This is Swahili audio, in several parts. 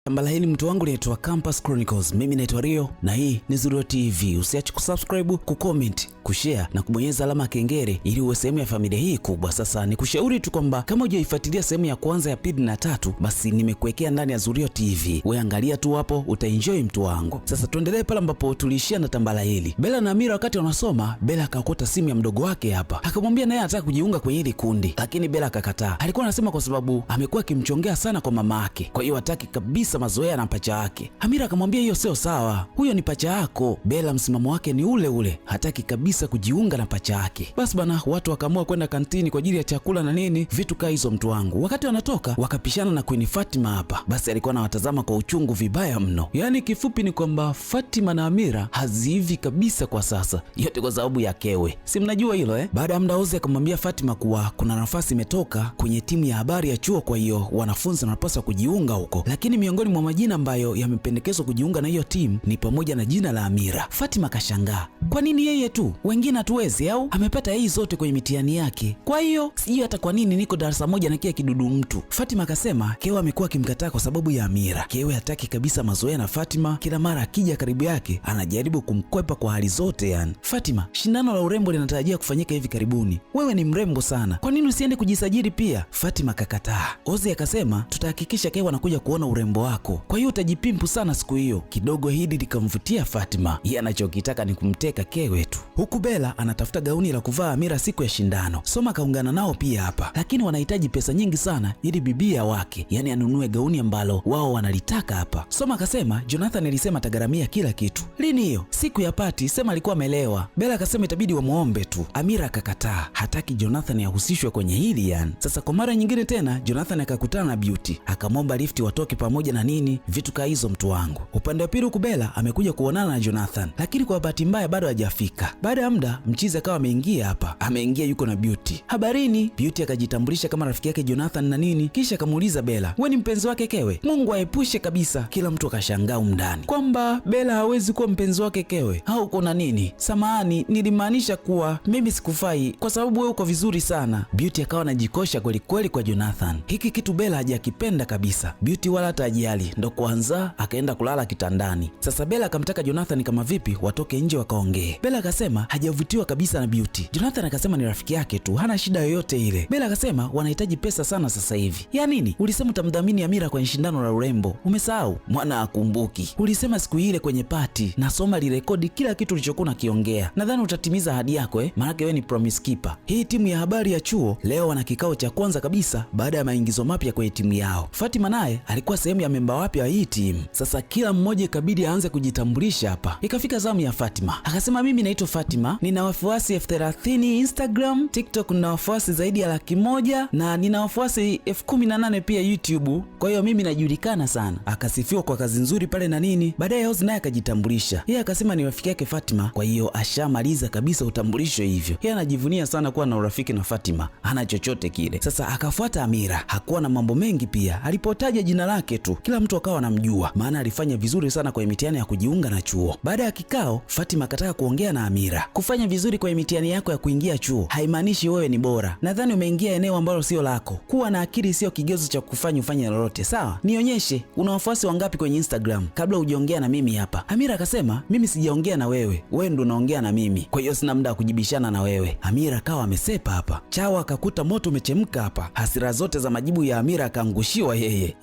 Tambala hili mtu wangu linaitwa Campus Chronicles. Mimi naitwa Rio na hii ni Zurio TV. Usiache kusubscribe, kucomment, kushare na kubonyeza alama kengele ili uwe sehemu ya familia hii kubwa. Sasa nikushauri tu kwamba kama hujaifuatilia sehemu ya kwanza, ya pili na tatu, basi nimekuwekea ndani ya Zurio TV. Wewe angalia tu hapo, utaenjoy mtu wangu. Sasa tuendelee pale ambapo tulishia na tambala hili. Bella na Amira wakati wanasoma, Bella akaokota simu ya mdogo wake hapa. Akamwambia naye anataka kujiunga kwenye hili kundi, lakini Bella akakataa. Alikuwa anasema kwa sababu amekuwa akimchongea sana kwa mama yake. Kwa hiyo hataki kabisa mazoea na pacha yake. Amira akamwambia hiyo sio sawa, huyo ni pacha yako. Bella msimamo wake ni ule ule, hataki kabisa kujiunga na pacha yake. Basi bana, watu wakaamua kwenda kantini kwa ajili ya chakula na nini, vitu kaa hizo mtu wangu. Wakati wanatoka wakapishana na Queen Fatima hapa. Basi alikuwa anawatazama kwa uchungu vibaya mno. Yaani kifupi ni kwamba Fatima na Amira hazivi kabisa kwa sasa, yote kwa sababu ya Kewe. Si mnajua hilo eh? Baada ya muda Ozi akamwambia Fatima kuwa kuna nafasi imetoka kwenye timu ya habari ya chuo, kwa hiyo wanafunzi wanapaswa kujiunga huko. Lakini miongoni mwa majina ambayo yamependekezwa kujiunga na hiyo timu ni pamoja na jina la Amira. Fatima kashangaa, kwa nini yeye tu, wengine hatuwezi au? Amepata hii zote kwenye mitihani yake, kwa hiyo sijui hata kwa nini niko darasa moja na kia kidudu mtu. Fatima akasema Kewe amekuwa akimkataa kwa sababu ya Amira. Kewe hataki kabisa mazoea na Fatima, kila mara akija karibu yake anajaribu kumkwepa kwa hali zote yani. Fatima, shindano la urembo linatarajia kufanyika hivi karibuni, wewe ni mrembo sana, kwa nini usiende kujisajili pia? Fatima kakataa. Ozi akasema tutahakikisha Kewe anakuja kuona urembo wako, kwa hiyo utajipimpu sana siku hiyo. Kidogo hili likamvutia Fatima, yeye anachokitaka ni kumteka Kewe tu. Huku Bella anatafuta gauni la kuvaa Amira siku ya shindano. Soma kaungana nao pia hapa, lakini wanahitaji pesa nyingi sana ili bibia wake, yani anunue gauni ambalo wao wanalitaka hapa. Soma akasema Jonathan alisema atagharamia kila kitu. Lini hiyo? Siku ya pati, sema alikuwa amelewa. Bella akasema itabidi wamuombe tu. Amira akakataa, hataki Jonathan ahusishwe kwenye hili yani. Sasa kwa mara nyingine tena Jonathan akakutana na Beauty, akamwomba lifti watoke pamoja na nini, vitu kaa hizo mtu wangu. Upande wa pili huku Bella amekuja kuonana na Jonathan, lakini kwa bahati mbaya bado hajafika. Baada ya muda mchizi akawa ameingia hapa, ameingia yuko na Beauty. Habarini. Beauty akajitambulisha kama rafiki yake Jonathan na nini, kisha akamuuliza Bella, wewe ni mpenzi wake Kewe? Mungu aepushe kabisa. Kila mtu akashangaa umndani kwamba Bella hawezi kuwa mpenzi wake Kewe, au kuna nini? Samahani, nilimaanisha kuwa mimi sikufai kwa sababu wewe uko vizuri sana. Beauty akawa anajikosha kweli kweli kwa Jonathan. Hiki kitu Bella hajakipenda kabisa. Beauty wala hata ajali, ndo kwanza akaenda kulala kitandani. Sasa Bella akamtaka Jonathan kama vipi watoke nje wakaongee. Bella akasema hajavutiwa kabisa na Beauty. Jonathan akasema ni rafiki yake tu, hana shida yoyote ile. Bella akasema wanahitaji pesa sana sasa hivi. Ya nini? Ulisema utamdhamini Amira kwenye shindano la urembo, umesahau? Mwana akumbuki. Ulisema siku ile kwenye party na Soma lirekodi kila kitu ulichokuwa unakiongea. Nadhani utatimiza ahadi yako maana wewe ni promise keeper. Hii timu ya habari ya chuo leo wana kikao cha kwanza kabisa baada ya maingizo mapya kwenye timu yao. Fatima naye alikuwa sehemu ya memba wapya wa hii timu. Sasa kila mmoja ikabidi aanze kujitambulisha hapa. Ikafika zamu ya Fatima. Akasema mimi naitwa Fatima, nina wafuasi 30,000 Instagram, TikTok nina wafuasi zaidi ya 100,000 na nina wafuasi 18,000 pia YouTube. Kwa hiyo mimi najulikana sana. Akasifiwa kwa kazi nzuri pale na nini. Baadaye Ozi naye akajitambulisha. Yeye akasema ni rafiki yake Fatima, kwa hiyo ashamaliza kabisa utambulisho hivyo. Yeye anajivunia sana kuwa na urafiki na Fatima, hana chochote kile. Sasa akafuata Amira. Hakuwa na mambo mengi pia. Alipotaja jina lake tu, kila mtu akawa anamjua, maana alifanya vizuri sana kwenye mitihani ya kujiunga na chuo. Baada ya kikao, Fatima akataka kuongea na Amira. Kufanya vizuri kwenye mitihani yako ya kuingia chuo haimaanishi wewe ni bora. Nadhani umeingia eneo ambalo sio lako. Kuwa na akili sio kigezo cha kufanya ufanye lolote, sawa? Nionyeshe una wafuasi wangapi kwenye Instagram kabla hujaongea na mimi hapa. Amira akasema mimi sijaongea na wewe, wewe ndo unaongea na mimi, kwa hiyo sina muda wa kujibishana na wewe. Amira akawa amesepa hapa. Chawa akakuta moto umechemka hapa. Hasira zote za majibu ya Amira akaangushiwa yeye.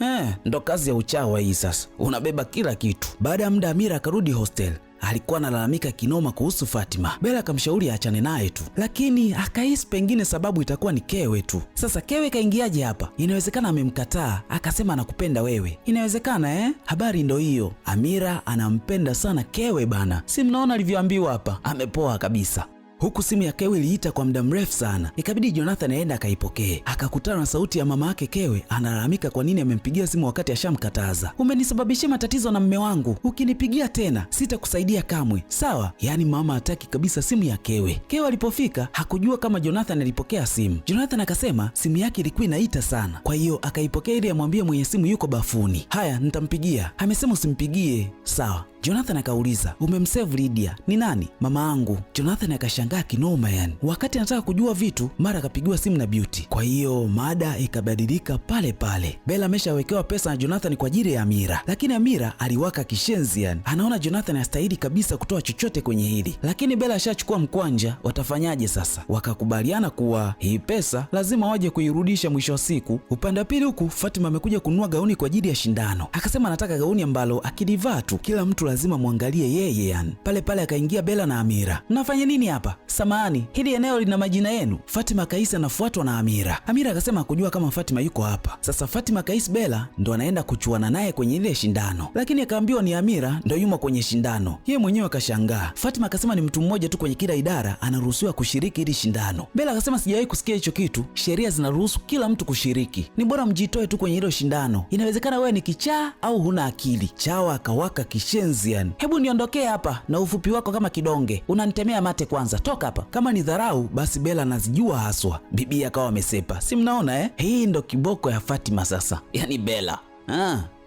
Ndo kazi ya uchawa hii sasa. Unabeba kila kitu. Baada ya muda Amira akarudi hostel. Alikuwa analalamika kinoma kuhusu Fatima. Bella akamshauri aachane naye tu, lakini akahisi pengine sababu itakuwa ni Kewe tu. Sasa Kewe kaingiaje hapa? Inawezekana amemkataa, akasema anakupenda wewe. Inawezekana Habari ndo hiyo. Amira anampenda sana Kewe bana. Si mnaona alivyoambiwa hapa? Amepoa kabisa. Huku simu ya Kewe iliita kwa muda mrefu sana. Ikabidi Jonathan aende akaipokee. Akakutana na sauti ya mama yake Kewe analalamika kwa nini amempigia simu wakati ashamkataza. Umenisababishia matatizo na mme wangu, ukinipigia tena sitakusaidia kamwe, sawa? Yaani mama hataki kabisa simu ya Kewe. Kewe alipofika hakujua kama Jonathan alipokea simu. Jonathan akasema simu yake ilikuwa inaita sana, kwa hiyo akaipokea ili amwambie mwenye simu yuko bafuni. Haya, nitampigia. Amesema usimpigie. Sawa. Jonathan akauliza, umemsave Lydia? Ni nani? Mama angu. Jonathan akashangaa kinoma yani. Wakati anataka kujua vitu, mara akapigiwa simu na Beauty. Kwa hiyo mada ikabadilika pale pale. Bella ameshawekewa pesa na Jonathan kwa ajili ya Amira, lakini Amira aliwaka kishenzi yani. Anaona Jonathan hastahili kabisa kutoa chochote kwenye hili, lakini Bella ashachukua mkwanja. Watafanyaje sasa? Wakakubaliana kuwa hii pesa lazima waje kuirudisha mwisho wa siku. Upande wa pili huku Fatima amekuja kununua gauni kwa ajili ya shindano. Akasema anataka gauni ambalo akilivaa tu kila mtu lazima muangalie yeye yani. Pale pale akaingia Bella na Amira. Mnafanya nini hapa? Samahani, hili eneo lina majina yenu. Fatima kaisi anafuatwa na Amira. Amira akasema kujua kama Fatima yuko hapa. Sasa Fatima kaisi Bella ndo anaenda kuchuana naye kwenye ile shindano, lakini akaambiwa ni Amira ndo yumo kwenye shindano. Yeye mwenyewe akashangaa. Fatima akasema ni mtu mmoja tu kwenye kila idara anaruhusiwa kushiriki ili shindano. Bella akasema sijawahi kusikia hicho kitu, sheria zinaruhusu kila mtu kushiriki, ni bora mjitoe tu kwenye hilo shindano. Inawezekana wewe ni kichaa au huna akili. Chawa akawaka kishenzi yani. Hebu niondokee hapa na ufupi wako kama kidonge, unanitemea mate kwanza, toka hapa. Kama ni dharau basi Bella anazijua haswa. Bibi akawa amesepa. Si mnaona hii ndo kiboko ya Fatima sasa, yani Bella.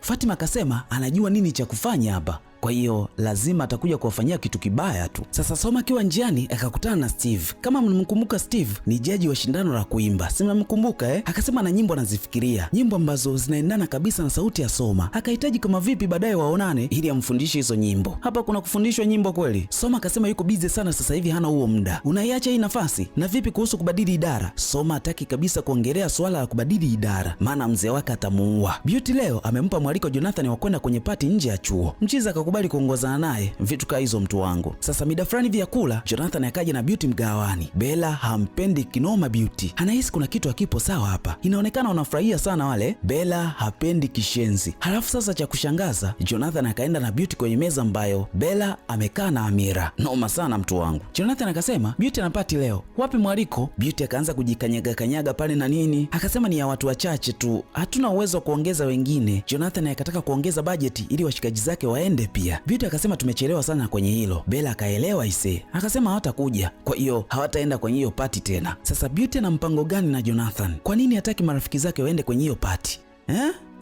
Fatima akasema anajua nini cha kufanya hapa, kwa hiyo lazima atakuja kuwafanyia kitu kibaya tu. Sasa Soma akiwa njiani akakutana na Steve. Kama mnamkumbuka, Steve ni jaji wa shindano la kuimba, si mnamkumbuka Akasema na nyimbo anazifikiria, nyimbo ambazo zinaendana kabisa na sauti ya Soma. Akahitaji kama vipi baadaye waonane ili amfundishe hizo nyimbo. Hapa kuna kufundishwa nyimbo kweli? Soma akasema yuko busy sana sasa hivi, hana huo muda. Unaiacha hii nafasi? Na vipi kuhusu kubadili idara? Soma hataki kabisa kuongelea swala la kubadili idara, maana mzee wake atamuua. Beauty leo amempa mwaliko Jonathan wa kwenda kwenye party nje ya chuo. Mchiza akakubali kuongozana naye, vitu kama hizo mtu wangu. Sasa mida fulani vya kula, Jonathan akaja na Beauty mgawani. Bella hampendi kinoma Beauty. Anahisi kuna kitu hakipo sawa hapa. Inaonekana wanafurahia sana wale. Bella hapendi kishenzi. Halafu sasa cha kushangaza, Jonathan akaenda na Beauty kwenye meza ambayo Bella amekaa na Amira. Noma sana mtu wangu. Jonathan akasema, Beauty anapati leo. Wapi mwaliko? Beauty akaanza kujikanyaga pale na nini. Akasema ni ya watu wachache tu, hatuna uwezo wa kuongeza wengine. Jonathan akataka kuongeza bajeti ili washikaji zake waende pia. Beauty akasema tumechelewa sana kwenye hilo. Bella akaelewa akasema hawatakuja, kwa hiyo hawataenda kwenye hiyo party tena. Sasa Beauty ana mpango gani na Jonathan? Kwa nini hataki marafiki zake waende kwenye hiyo party?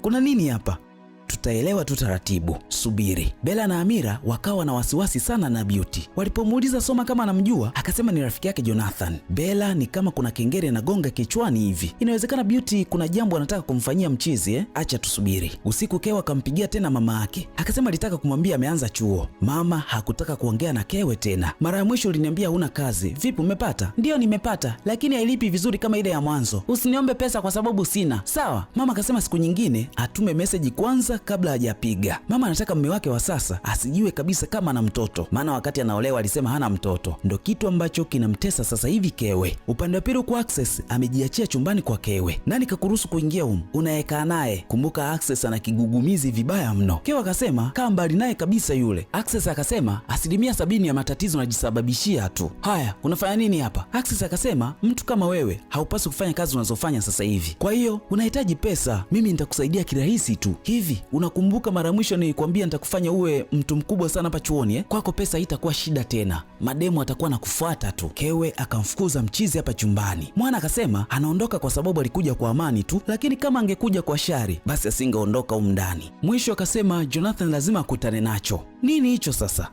Kuna nini hapa? Tutaelewa tu taratibu, subiri. Bella na Amira wakawa na wasiwasi sana na Beauty. Walipomuuliza Soma kama anamjua, akasema ni rafiki yake Jonathan. Bella ni kama kuna kengele na gonga kichwani hivi. Inawezekana Beauty kuna jambo anataka kumfanyia mchizi Acha tusubiri. Usiku Kewa akampigia tena mama yake. Akasema alitaka kumwambia ameanza chuo. Mama hakutaka kuongea na Kewe tena. Mara ya mwisho uliniambia huna kazi. Vipi umepata? Ndio nimepata, lakini hailipi vizuri kama ile ya mwanzo. Usiniombe pesa kwa sababu sina. Sawa? Mama akasema siku nyingine atume message kwanza kabla hajapiga. Mama anataka mume wake wa sasa asijue kabisa kama ana mtoto, maana wakati anaolewa alisema hana mtoto. Ndo kitu ambacho kinamtesa sasa hivi Kewe. Upande wa pili kwa Access amejiachia chumbani kwa Kewe. Nani kakuruhusu kuingia humu? Unayekaa naye. Kumbuka Access ana kigugumizi vibaya mno. Kewe akasema kaa mbali naye kabisa yule. Access akasema 70% ya matatizo unajisababishia tu. Haya, unafanya nini hapa? Access akasema mtu kama wewe haupaswi kufanya kazi unazofanya sasa hivi, kwa hiyo unahitaji pesa, mimi nitakusaidia kirahisi tu. Hivi unakumbuka mara mwisho nilikwambia nitakufanya uwe mtu mkubwa sana hapa chuoni Kwako pesa haitakuwa shida tena, mademu atakuwa na kufuata tu. Kewe akamfukuza mchizi hapa chumbani. Mwana akasema anaondoka kwa sababu alikuja kwa amani tu, lakini kama angekuja kwa shari basi asingeondoka humu ndani. Mwisho akasema Jonathan lazima akutane nacho. Nini hicho sasa?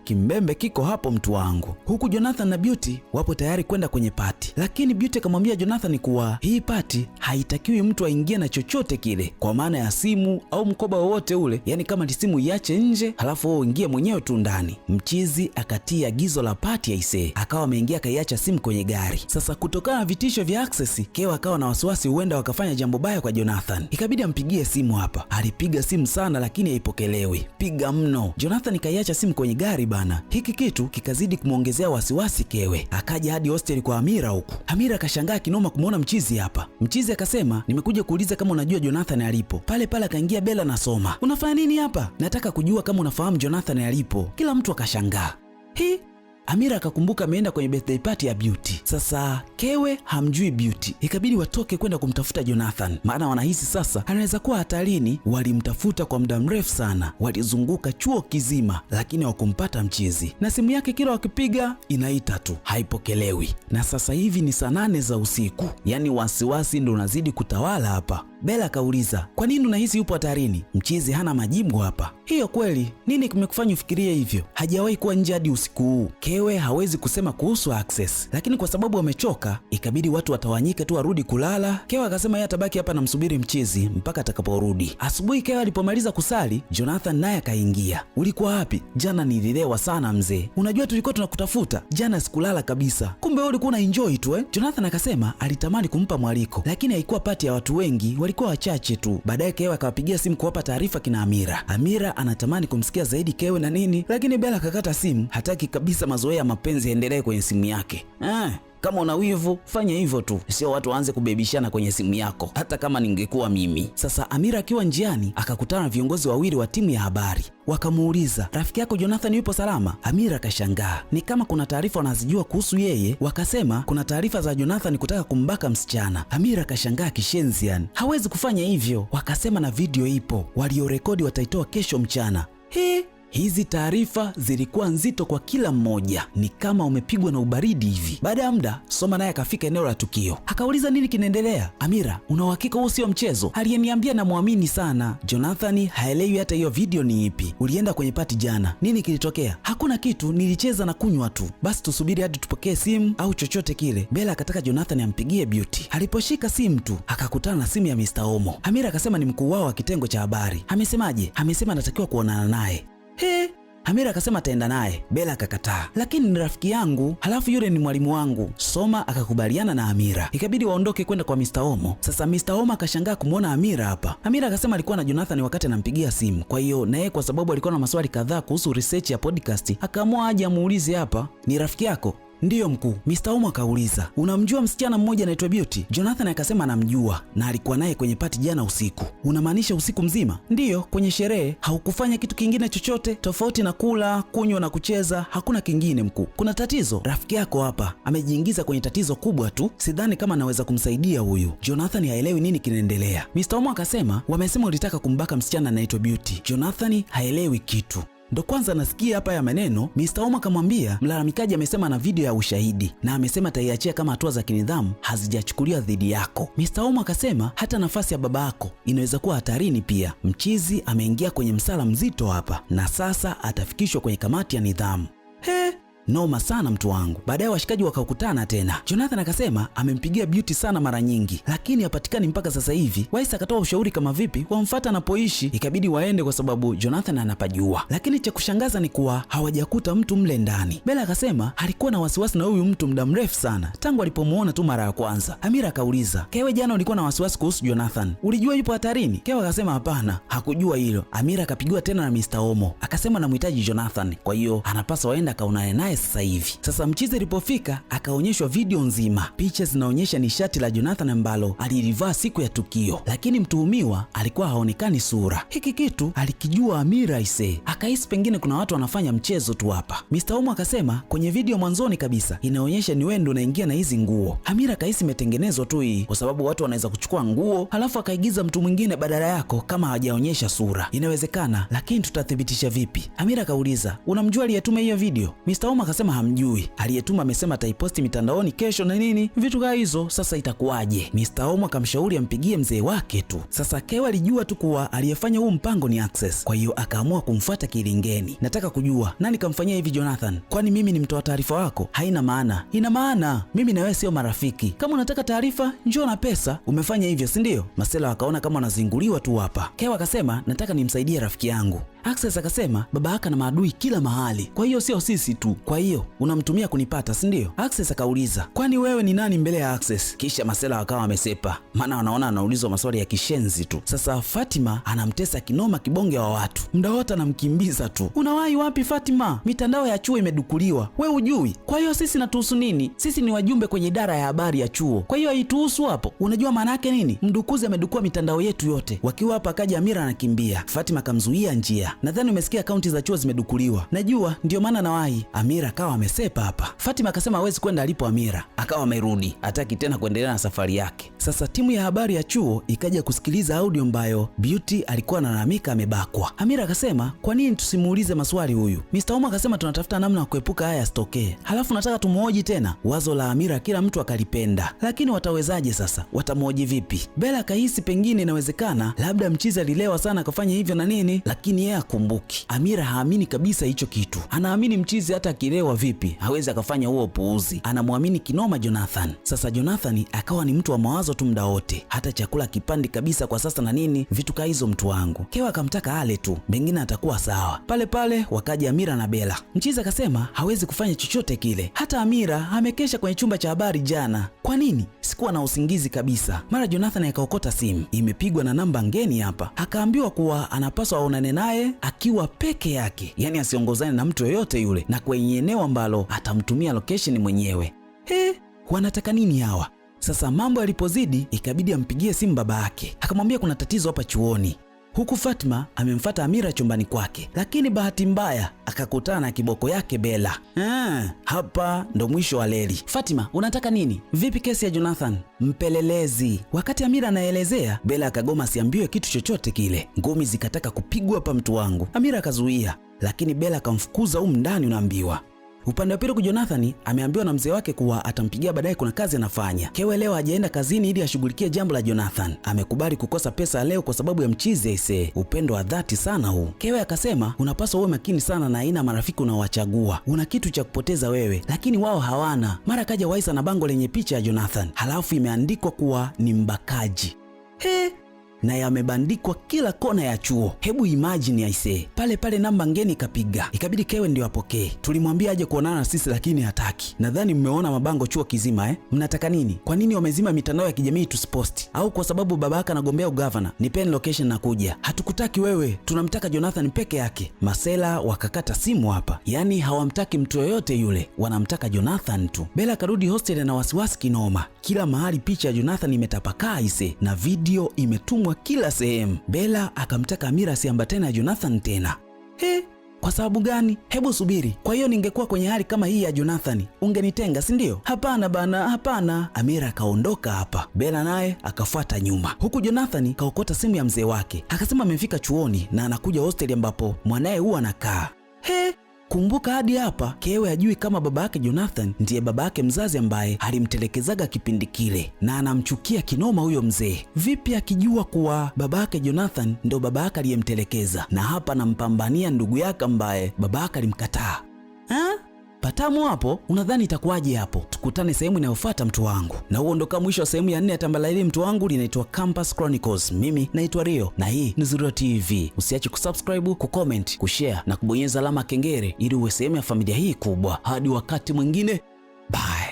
Kimbembe kiko hapo mtu wangu. Huku Jonathan na Beauty wapo tayari kwenda kwenye party, lakini Beauty akamwambia Jonathan kuwa hii party haitakiwi mtu aingie na chochote kile, kwa maana ya simu au mkoba wowote ule, yani kama ni simu iache nje halafu wewe uingie mwenyewe tu ndani. Mchizi akatia agizo la party akawa ameingia kaiacha simu kwenye gari. Sasa kutokana na vitisho vya Access, Kewa akawa na wasiwasi huenda wakafanya jambo baya kwa Jonathan. Ikabidi ampigie simu hapa. Alipiga simu sana lakini haipokelewi. Piga mno. Jonathan kaiacha simu kwenye gari bana. Hiki kitu kikazidi kumuongezea wasiwasi Kewe. Akaja hadi hostel kwa Amira huku. Amira akashangaa kinoma kumuona mchizi hapa. Mchizi akasema nimekuja kuuliza kama unajua Jonathan alipo. Pale akaingia Bella na Soma. Unafanya nini hapa? Nataka kujua kama unafahamu Jonathan alipo. Kila mtu akashangaa. Amira akakumbuka ameenda kwenye birthday party ya Beauty. Sasa Kewe hamjui Beauty. Ikabidi watoke kwenda kumtafuta Jonathan, maana wanahisi sasa anaweza kuwa hatarini. Walimtafuta kwa muda mrefu sana. Walizunguka chuo kizima lakini hawakumpata mchizi. Na simu yake kila wakipiga inaita tu, haipokelewi. Na sasa hivi ni saa 8 za usiku. Yaani wasiwasi ndo unazidi kutawala hapa. Bella akauliza, kwa nini unahisi yupo hatarini? Mchizi hana majibu hapa. Hiyo kweli, nini kimekufanya ufikirie hivyo? Hajawahi kuwa nje hadi usiku huu. Kewe hawezi kusema kuhusu Access, lakini kwa sababu wamechoka ikabidi watu watawanyike tu warudi kulala. Kewe akasema yeye atabaki hapa na msubiri mchizi mpaka atakaporudi. Asubuhi Kewe alipomaliza kusali, Jonathan naye akaingia. Ulikuwa wapi? Jana nililewa sana mzee. Unajua tulikuwa tunakutafuta. Jana sikulala kabisa. Kumbe wewe ulikuwa unaenjoy tu eh? Jonathan akasema alitamani kumpa mwaliko, lakini haikuwa pati ya watu wengi, walikuwa wachache tu. Baadaye Kewe akawapigia simu kuwapa taarifa kina Amira. Amira anatamani kumsikia zaidi Kewe na nini, lakini Bella akakata simu. Hataki kabisa mazoea ya mapenzi yaendelee kwenye simu yake. Kama una wivu fanya hivyo tu, sio watu waanze kubebishana kwenye simu yako, hata kama ningekuwa mimi. Sasa Amira akiwa njiani akakutana na viongozi wawili wa timu ya habari. Wakamuuliza, rafiki yako Jonathan yupo salama? Amira akashangaa, ni kama kuna taarifa wanazijua kuhusu yeye. Wakasema kuna taarifa za Jonathan kutaka kumbaka msichana. Amira akashangaa kishenzi, yani hawezi kufanya hivyo. Wakasema na video ipo, waliorekodi wataitoa kesho mchana. Hizi taarifa zilikuwa nzito kwa kila mmoja, ni kama umepigwa na ubaridi hivi. Baada ya muda, Soma naye akafika eneo la tukio. Akauliza nini kinaendelea? Amira, una uhakika huu sio mchezo? Aliyeniambia na muamini sana. Jonathan haelewi hata hiyo video ni ipi. Ulienda kwenye pati jana, nini kilitokea? Hakuna kitu, nilicheza na kunywa tu. Basi tusubiri hadi tupokee simu au chochote kile. Bella akataka Jonathan ampigie Beauty. Aliposhika simu tu akakutana na simu ya Mr. Omo. Amira akasema ni mkuu wao wa kitengo cha habari. Amesemaje? Amesema anatakiwa kuonana naye. Amira akasema ataenda naye. Bella akakataa, lakini ni rafiki yangu, halafu yule ni mwalimu wangu. Soma akakubaliana na Amira, ikabidi waondoke kwenda kwa Mr. Omo. Sasa Mr. Omo akashangaa kumuona Amira hapa. Amira akasema alikuwa na Jonathan wakati anampigia simu, kwa hiyo na yeye kwa sababu alikuwa na maswali kadhaa kuhusu research ya podcast akaamua aje amuulize hapa. Ni rafiki yako? Ndiyo mkuu. Mr. Omo akauliza, unamjua msichana mmoja anaitwa Beauty? Jonathan akasema anamjua na alikuwa naye kwenye pati jana usiku. Unamaanisha usiku mzima? Ndiyo, kwenye sherehe. Haukufanya kitu kingine chochote tofauti na kula, kunywa na kucheza? Hakuna kingine mkuu. Kuna tatizo? Rafiki yako hapa amejiingiza kwenye tatizo kubwa tu, sidhani kama anaweza kumsaidia huyu. Jonathan haelewi nini kinaendelea. Mr. Omo akasema wamesema ulitaka kumbaka msichana anaitwa Beauty. Jonathan haelewi kitu. Ndo kwanza nasikia hapa ya maneno. Mr. Omo akamwambia mlalamikaji amesema na video ya ushahidi na amesema ataiachia kama hatua za kinidhamu hazijachukuliwa dhidi yako. Mr. Omo akasema hata nafasi ya baba yako inaweza kuwa hatarini pia. Mchizi ameingia kwenye msala mzito hapa na sasa atafikishwa kwenye kamati ya nidhamu. Noma sana mtu wangu. Baadaye washikaji wakakutana tena. Jonathan akasema amempigia Beauty sana mara nyingi, lakini hapatikani mpaka sasa hivi. Wais akatoa ushauri kama vipi wamfuata anapoishi, ikabidi waende kwa sababu Jonathan anapajua. Lakini cha kushangaza ni kuwa hawajakuta mtu mle ndani. Bella akasema alikuwa na wasiwasi na huyu mtu muda mrefu sana, tangu alipomuona tu mara ya kwanza. Amira akauliza, Kewe jana ulikuwa na wasiwasi kuhusu Jonathan, ulijua yupo hatarini? Kewe akasema hapana, hakujua hilo. Amira akapigiwa tena na Mr. Omo, akasema namhitaji Jonathan, kwa hiyo anapaswa waenda kaonane naye sasa hivi. Sasa mchizi alipofika akaonyeshwa video nzima. Picha zinaonyesha ni shati la Jonathan ambalo alilivaa siku ya tukio, lakini mtuhumiwa alikuwa haonekani sura. Hiki kitu alikijua Amira ise, akahisi pengine kuna watu wanafanya mchezo tu hapa. Mr. Omo akasema kwenye video mwanzoni kabisa inaonyesha ni wewe ndo unaingia na hizi nguo. Amira akahisi imetengenezwa tu hii kwa sababu watu wanaweza kuchukua nguo halafu akaigiza mtu mwingine badala yako kama hajaonyesha sura. Inawezekana, lakini tutathibitisha vipi? Amira akauliza, unamjua aliyetuma hiyo video? Mr. Omo akasema hamjui. Aliyetuma amesema ataiposti mitandaoni kesho na nini vitu kama hizo. Sasa itakuwaje? Mr. Omo akamshauri ampigie mzee wake tu. Sasa Kewa alijua tu kuwa aliyefanya huu mpango ni Access, kwa hiyo akaamua kumfuata kilingeni. Nataka kujua nani kamfanyia hivi Jonathan? Kwani mimi ni mtoa taarifa wako? Haina maana. Ina maana. Mimi na wewe sio marafiki. Kama unataka taarifa njoo na pesa. Umefanya hivyo si ndio? Masela wakaona kama wanazinguliwa tu hapa. Kewa akasema nataka nimsaidie rafiki yangu. Access akasema baba yake na maadui kila mahali, kwa hiyo sio sisi tu, kwa hiyo unamtumia kunipata si ndio? Access akauliza kwani wewe ni nani mbele ya Access? Kisha masela wakawa wamesepa, maana wanaona anaulizwa maswali ya kishenzi tu. Sasa Fatima anamtesa kinoma kibonge wa watu, muda wote anamkimbiza tu. Unawahi wapi Fatima? Mitandao ya chuo imedukuliwa, we ujui? Kwa hiyo sisi natuhusu nini? Sisi ni wajumbe kwenye idara ya habari ya chuo, kwa hiyo haituhusu hapo. Unajua maana yake nini? Mdukuzi amedukua mitandao yetu yote. Wakiwa hapa akaja Amira anakimbia, Fatima kamzuia njia. Nadhani umesikia akaunti za chuo zimedukuliwa. Najua ndio maana nawahi. Amira Amira akawa amesepa hapa. Fatima akasema hawezi kwenda alipo Amira, akawa amerudi, hataki tena kuendelea na safari yake. Sasa timu ya habari ya chuo ikaja kusikiliza audio ambayo Beauty alikuwa analalamika amebakwa. Amira akasema kwa nini tusimuulize maswali huyu? Mr. Omar akasema tunatafuta namna ya kuepuka haya yasitokee. Halafu nataka tumuhoji tena. Wazo la Amira kila mtu akalipenda. Lakini watawezaje sasa? Watamuhoji vipi? Bella akahisi pengine inawezekana labda mchizi alilewa sana akafanya hivyo na nini, lakini yeye akumbuki. Amira haamini kabisa hicho kitu. Anaamini mchizi hata akilewa vipi hawezi akafanya huo upuuzi. Anamwamini kinoma Jonathan. Sasa Jonathan akawa ni mtu wa mawazo tu muda wote. Hata chakula kipandi kabisa kwa sasa na nini, vitu ka hizo mtu wangu. Kewa akamtaka ale tu, mengine atakuwa sawa. Pale pale wakaja Amira na Bella. Mchizi akasema hawezi kufanya chochote kile. Hata Amira amekesha kwenye chumba cha habari jana. Kwa nini? Sikuwa na usingizi kabisa. Mara Jonathan akaokota simu. Imepigwa na namba ngeni hapa. Akaambiwa kuwa anapaswa aonane naye akiwa peke yake. Yaani asiongozane na mtu yoyote yule na kwenye eneo ambalo atamtumia location mwenyewe. Wanataka nini hawa? Sasa mambo yalipozidi ikabidi ampigie simu baba yake. Akamwambia kuna tatizo hapa chuoni. Huku Fatima amemfuata Amira chumbani kwake, lakini bahati mbaya akakutana na kiboko yake Bella. Hapa ndo mwisho wa leli. Fatima, unataka nini? Vipi kesi ya Jonathan? Mpelelezi. Wakati Amira anaelezea, Bella akagoma asiambiwe kitu chochote kile. Ngumi zikataka kupigwa hapa mtu wangu. Amira akazuia, lakini Bella akamfukuza ndani unaambiwa. Upande wa pili kwa Jonathan ameambiwa na mzee wake kuwa atampigia baadaye, kuna kazi anafanya. Kewe leo hajaenda kazini ili ashughulikie jambo la Jonathan. Amekubali kukosa pesa leo kwa sababu ya mchizi aisee. Upendo wa dhati sana huu. Kewe akasema unapaswa uwe makini sana na aina marafiki unaowachagua. Una kitu cha kupoteza wewe, lakini wao hawana. Mara kaja Waisa na bango lenye picha ya Jonathan. Halafu imeandikwa kuwa ni mbakaji. Na yamebandikwa kila kona ya chuo. Hebu imagine aisee. Pale pale namba ngeni kapiga. Ikabidi Kewe ndio apokee. Tulimwambia aje kuonana na sisi lakini hataki. Nadhani mmeona mabango chuo kizima Mnataka nini? Kwa nini wamezima mitandao ya kijamii tusiposti? Au kwa sababu babaka anagombea ugavana? Nipeni location na kuja. Hatukutaki wewe. Tunamtaka Jonathan peke yake. Masela wakakata simu hapa. Yaani hawamtaki mtu yoyote yule. Wanamtaka Jonathan tu. Bella karudi hostel na wasiwasi kinoma. Kila mahali picha ya Jonathan imetapakaa aisee na video imetumwa kila sehemu. Bella akamtaka Amira asiambatane na Jonathan tena. Kwa sababu gani? Hebu subiri. Kwa hiyo ningekuwa kwenye hali kama hii ya Jonathan, ungenitenga, si ndio? Hapana bana, hapana. Amira akaondoka hapa. Bella naye akafuata nyuma. Huku Jonathan kaokota simu ya mzee wake. Akasema amefika chuoni na anakuja hostel ambapo mwanae huwa anakaa. Kumbuka hadi hapa Kewe ajui kama baba yake Jonathan ndiye baba yake mzazi ambaye alimtelekezaga kipindi kile na anamchukia kinoma huyo mzee. Vipi akijua kuwa baba yake Jonathan ndio baba yake aliyemtelekeza na hapa anampambania ndugu yake ambaye baba yake alimkataa? Patamu hapo. Unadhani itakuwaje hapo? Tukutane sehemu inayofuata mtu wangu. Na huo ndo mwisho wa sehemu ya 4 ya Tambalale mtu wangu, linaitwa Campus Chronicles. Mimi naitwa Rio na hii ni Zurua TV. Usiache kusubscribe, kucomment, kushare na kubonyeza alama kengele ili uwe sehemu ya familia hii kubwa. Hadi wakati mwingine. Bye.